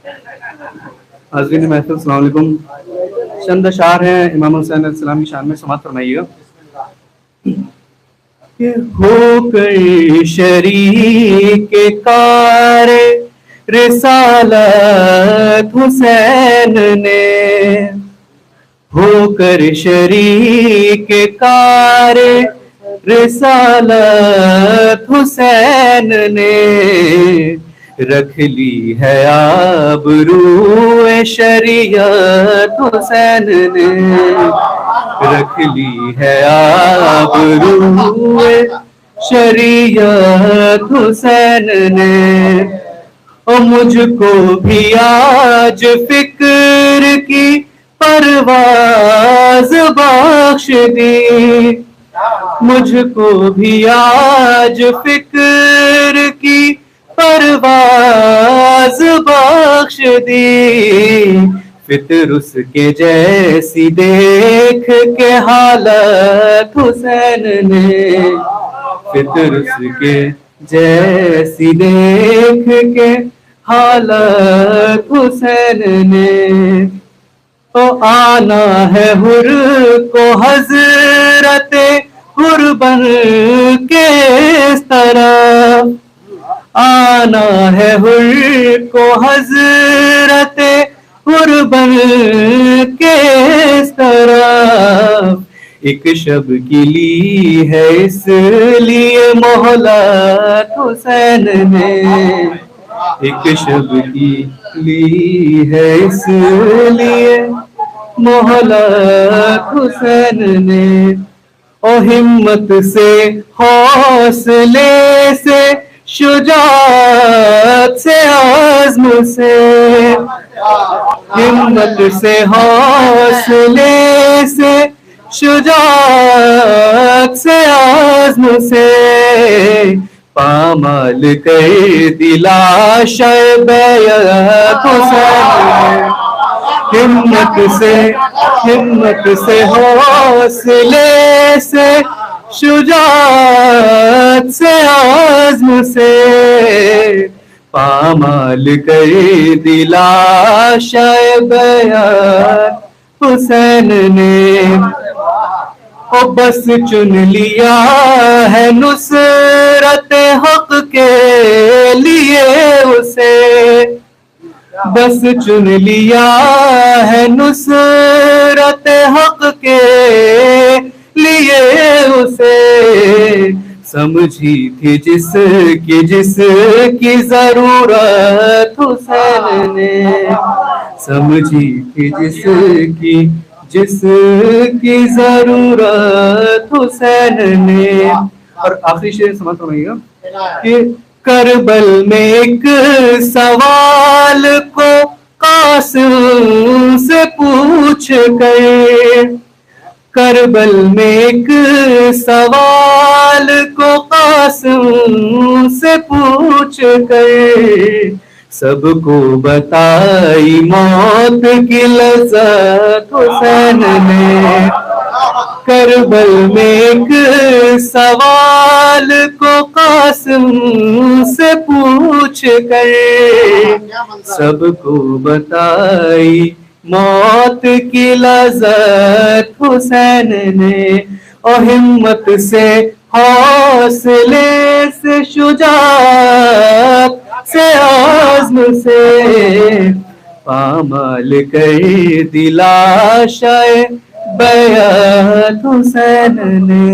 حاضرین محفل السلام علیکم. چند اشعار ہیں امام حسین علیہ السلام کی شان میں، سماعت فرمائیے گا. کہ ہو کر شریک کار رسالت حسین نے، ہو کر شریک کار رسالت حسین نے، رکھ لی ہے آبرو شریعت حسین نے، رکھ لی ہے آبرو شریعت حسین نے. اور مجھ کو بھی آج فکر کی پرواز بخش دی، مجھ کو بھی آج فکر کی پرواز بخش دی. فطر اس کے جیسی دیکھ کے حالت حسین نے، فطر اس کے جیسی دیکھ کے حالت حسین نے. تو آنا ہے حر کو حضرت حر بن کے اس طرح، آنا ہے حر کو حضرت حر بن کے اس طرح. ایک شب کی لی ہے اس لیے مہلت حسین نے، ایک شب کی لی ہے اس لیے مہلت حسین نے. اور ہمت سے حوصلے سے شجاعت سے عزم سے، ہمت سے حوصلے سے شجاعت سے عزم سے، پامال کر دلا بیعت حسین. ہمت سے حوصلے سے شجاعت سے عزم سے، پامال کر دلا بیعت حسین نے. او بس چن لیا ہے نصرت حق کے لیے اسے، بس چن لیا ہے نصرت حق کے لیے اسے. سمجھی تھی جس کی ضرورت حسین نے، سمجھی تھی جس کی ضرورت حسین نے. اور آخری شعر سمجھ فرمائیے گا کہ کربل میں ایک سوال کو قاسم سے پوچھ کر، کربل میں ایک سوال کو قاسم سے پوچھ کر، سب کو بتائی موت کی لذت حسین نے. کربل میں ایک سوال کو قاسم سے پوچھ کر، سب کو بتائی موت کی لذت حسین نے. اور ہمت سے حوصلے سے شجاعت سے عزم سے، پامال کر دلا بیعت حسین نے.